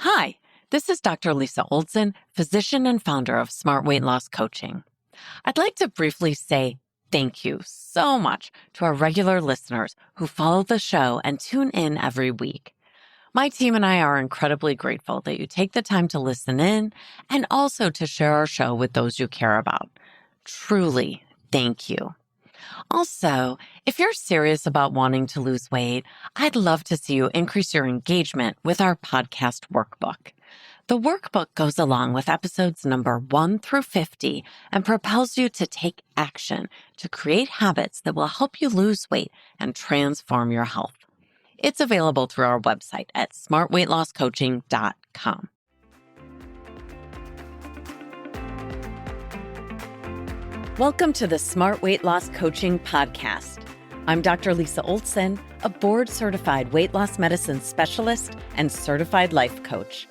Hi, this is Dr. Lisa Oldson, physician and founder of Smart Weight Loss Coaching. I'd like to briefly say thank you so much to our regular listeners who follow the show and tune in every week. My team and I are incredibly grateful that you take the time to listen in and also to share our show with those you care about. Truly, thank you. Also, if you're serious about wanting to lose weight, I'd love to see you increase your engagement with our podcast workbook. The workbook goes along with episodes number 1 through 50 and propels you to take action to create habits that will help you lose weight and transform your health. It's available through our website at smartweightlosscoaching.com. Welcome to the Smart Weight Loss Coaching Podcast. I'm Dr. Lisa Oldson, a board-certified weight loss medicine specialist and certified life coach.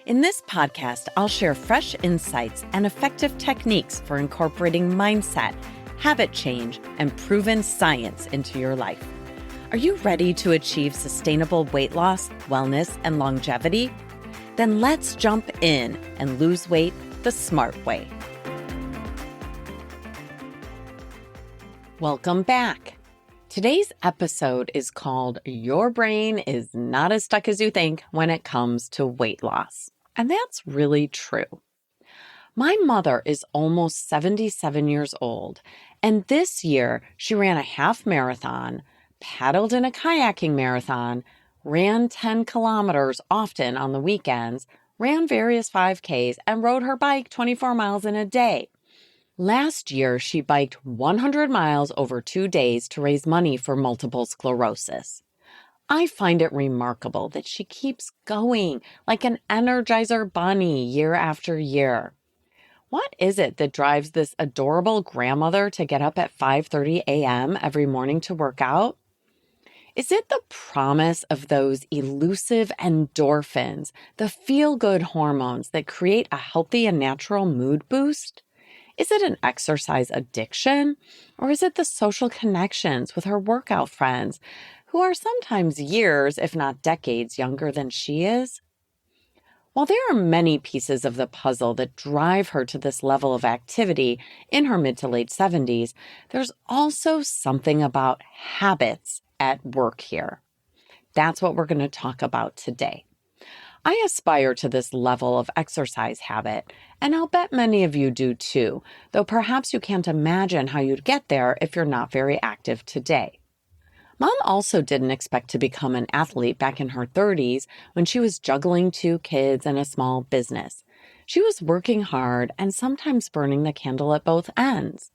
In this podcast, I'll share fresh insights and effective techniques for incorporating mindset, habit change, and proven science into your life. Are you ready to achieve sustainable weight loss, wellness, and longevity? Then let's jump in and lose weight the smart way. Welcome back. Today's episode is called Your Brain is Not as Stuck as You Think When It Comes to Weight Loss. And that's really true. My mother is almost 77 years old, and this year she ran a half marathon, paddled in a kayaking marathon, ran 10 kilometers often on the weekends, ran various 5Ks, and rode her bike 24 miles in a day. Last year, she biked 100 miles over 2 days to raise money for multiple sclerosis. I find it remarkable that she keeps going like an Energizer bunny year after year. What is it that drives this adorable grandmother to get up at 5:30 a.m. every morning to work out? Is it the promise of those elusive endorphins, the feel-good hormones that create a healthy and natural mood boost? Is it an exercise addiction, or is it the social connections with her workout friends who are sometimes years, if not decades, younger than she is? While there are many pieces of the puzzle that drive her to this level of activity in her mid to late 70s, there's also something about habits at work here. That's what we're going to talk about today. I aspire to this level of exercise habit, and I'll bet many of you do too, though perhaps you can't imagine how you'd get there if you're not very active today. Mom also didn't expect to become an athlete back in her 30s when she was juggling 2 kids and a small business. She was working hard and sometimes burning the candle at both ends.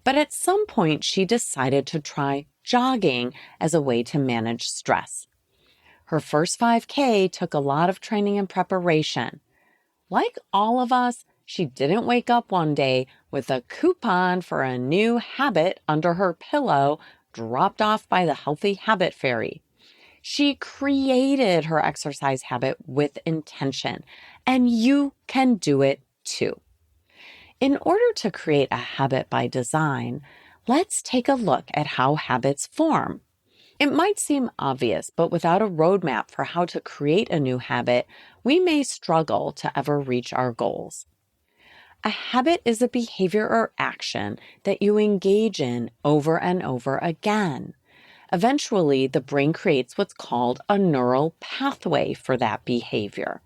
But at some point, she decided to try jogging as a way to manage stress. Her first 5K took a lot of training and preparation. Like all of us, she didn't wake up one day with a coupon for a new habit under her pillow dropped off by the Healthy Habit Fairy. She created her exercise habit with intention, and you can do it too. In order to create a habit by design, let's take a look at how habits form. It might seem obvious, but without a roadmap for how to create a new habit, we may struggle to ever reach our goals. A habit is a behavior or action that you engage in over and over again. Eventually, the brain creates what's called a neural pathway for that behavior.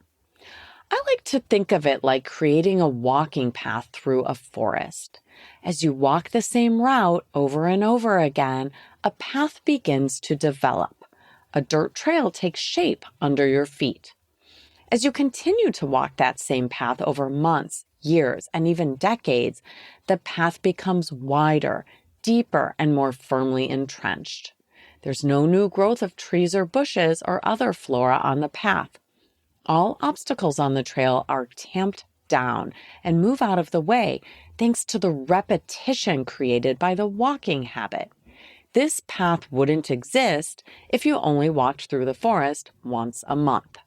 I like to think of it like creating a walking path through a forest. As you walk the same route over and over again, a path begins to develop. A dirt trail takes shape under your feet. As you continue to walk that same path over months, years, and even decades, the path becomes wider, deeper, and more firmly entrenched. There's no new growth of trees or bushes or other flora on the path. All obstacles on the trail are tamped down and move out of the way thanks to the repetition created by the walking habit. This path wouldn't exist if you only walked through the forest once a month.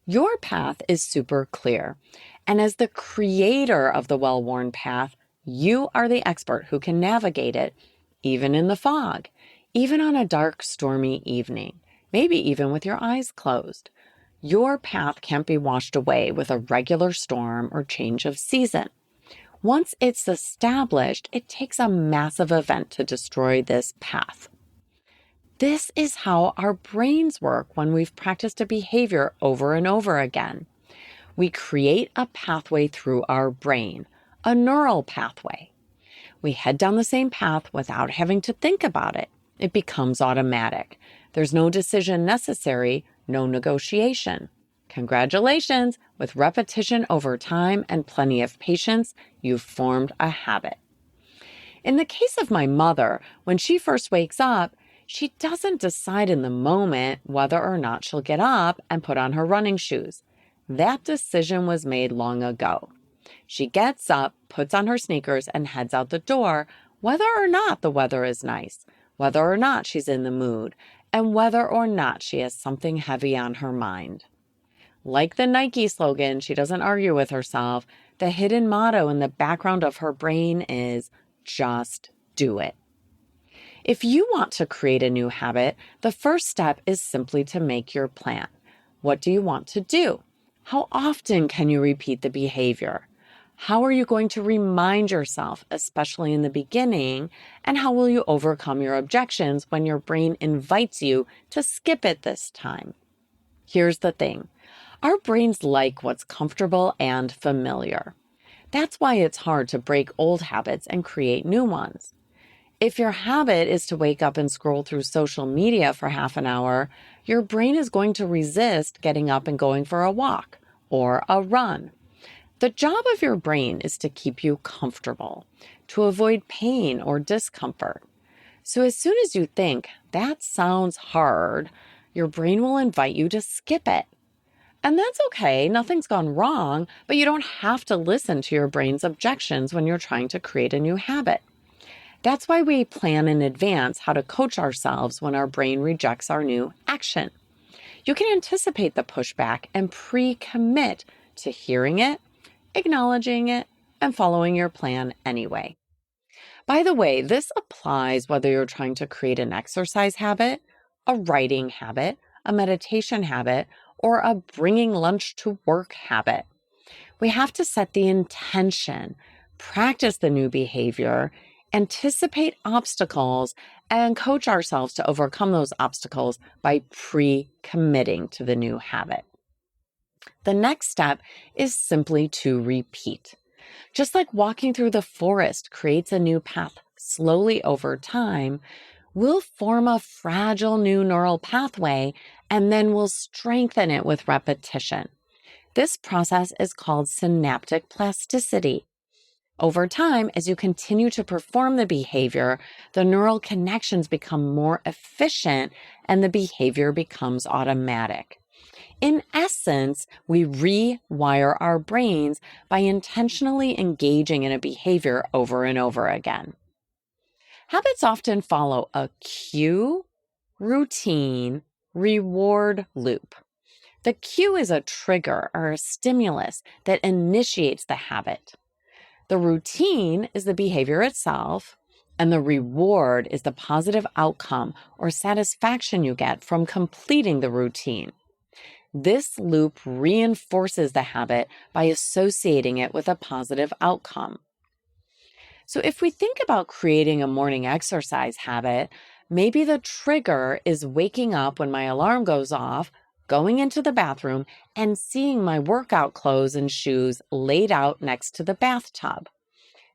Your path is super clear, and as the creator of the well-worn path, you are the expert who can navigate it, even in the fog, even on a dark, stormy evening, maybe even with your eyes closed. Your path can't be washed away with a regular storm or change of season. Once it's established, it takes a massive event to destroy this path. This is how our brains work when we've practiced a behavior over and over again. We create a pathway through our brain, a neural pathway. We head down the same path without having to think about it. It becomes automatic. There's no decision necessary, no negotiation. Congratulations! With repetition over time and plenty of patience, you've formed a habit. In the case of my mother, when she first wakes up, she doesn't decide in the moment whether or not she'll get up and put on her running shoes. That decision was made long ago. She gets up, puts on her sneakers, and heads out the door, whether or not the weather is nice, whether or not she's in the mood, and whether or not she has something heavy on her mind. Like the Nike slogan, she doesn't argue with herself. The hidden motto in the background of her brain is, just do it. If you want to create a new habit, the first step is simply to make your plan. What do you want to do? How often can you repeat the behavior? How are you going to remind yourself, especially in the beginning? And how will you overcome your objections when your brain invites you to skip it this time? Here's the thing. Our brains like what's comfortable and familiar. That's why it's hard to break old habits and create new ones. If your habit is to wake up and scroll through social media for half an hour, your brain is going to resist getting up and going for a walk or a run. The job of your brain is to keep you comfortable, to avoid pain or discomfort. So as soon as you think, that sounds hard, your brain will invite you to skip it. And that's okay, nothing's gone wrong, but you don't have to listen to your brain's objections when you're trying to create a new habit. That's why we plan in advance how to coach ourselves when our brain rejects our new action. You can anticipate the pushback and pre-commit to hearing it, acknowledging it, and following your plan anyway. By the way, this applies whether you're trying to create an exercise habit, a writing habit, a meditation habit, or a bringing lunch to work habit. We have to set the intention, practice the new behavior, anticipate obstacles, and coach ourselves to overcome those obstacles by pre-committing to the new habit. The next step is simply to repeat. Just like walking through the forest creates a new path slowly over time, we'll form a fragile new neural pathway and then we'll strengthen it with repetition. This process is called synaptic plasticity. Over time, as you continue to perform the behavior, the neural connections become more efficient and the behavior becomes automatic. In essence, we rewire our brains by intentionally engaging in a behavior over and over again. Habits often follow a cue, routine, reward loop. The cue is a trigger or a stimulus that initiates the habit. The routine is the behavior itself, and the reward is the positive outcome or satisfaction you get from completing the routine. This loop reinforces the habit by associating it with a positive outcome. So if we think about creating a morning exercise habit, maybe the trigger is waking up when my alarm goes off, going into the bathroom, and seeing my workout clothes and shoes laid out next to the bathtub.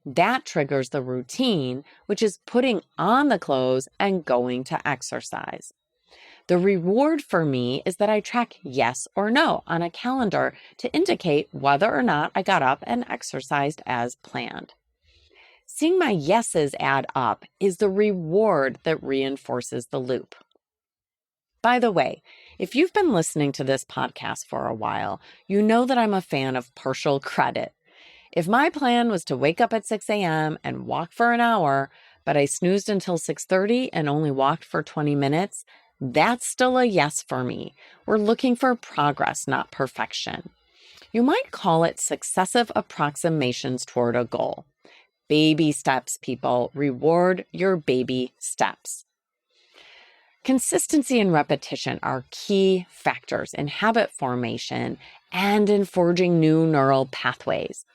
That triggers the routine, which is putting on the clothes and going to exercise. The reward for me is that I track yes or no on a calendar to indicate whether or not I got up and exercised as planned. Seeing my yeses add up is the reward that reinforces the loop. By the way, if you've been listening to this podcast for a while, you know that I'm a fan of partial credit. If my plan was to wake up at 6 a.m. and walk for an hour, but I snoozed until 6:30 and only walked for 20 minutes, that's still a yes for me. We're looking for progress, not perfection. You might call it successive approximations toward a goal. Baby steps, people. Reward your baby steps. Consistency and repetition are key factors in habit formation and in forging new neural pathways.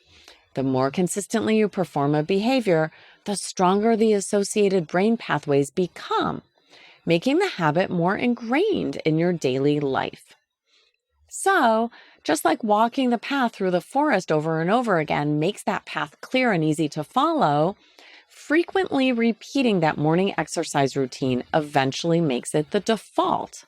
The more consistently you perform a behavior, the stronger the associated brain pathways become, making the habit more ingrained in your daily life. So, just like walking the path through the forest over and over again makes that path clear and easy to follow, frequently repeating that morning exercise routine eventually makes it the default.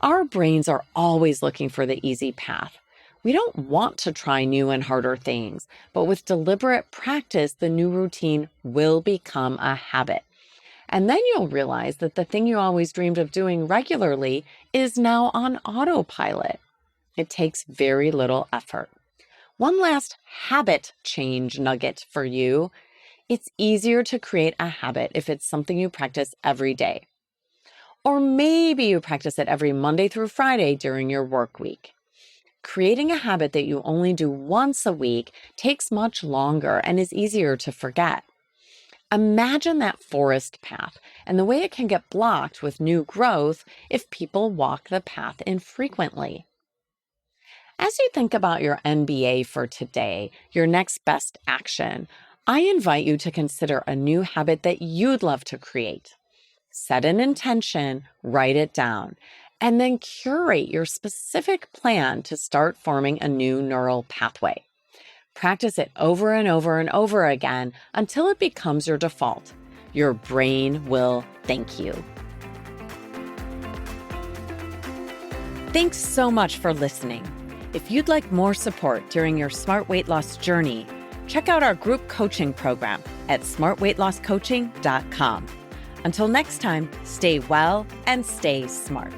Our brains are always looking for the easy path. We don't want to try new and harder things, but with deliberate practice, the new routine will become a habit. And then you'll realize that the thing you always dreamed of doing regularly is now on autopilot. It takes very little effort. One last habit change nugget for you. It's easier to create a habit if it's something you practice every day. Or maybe you practice it every Monday through Friday during your work week. Creating a habit that you only do once a week takes much longer and is easier to forget. Imagine that forest path and the way it can get blocked with new growth if people walk the path infrequently. As you think about your NBA for today, your next best action, I invite you to consider a new habit that you'd love to create. Set an intention, write it down, and then curate your specific plan to start forming a new neural pathway. Practice it over and over and over again until it becomes your default. Your brain will thank you. Thanks so much for listening. If you'd like more support during your smart weight loss journey, check out our group coaching program at smartweightlosscoaching.com. Until next time, stay well and stay smart.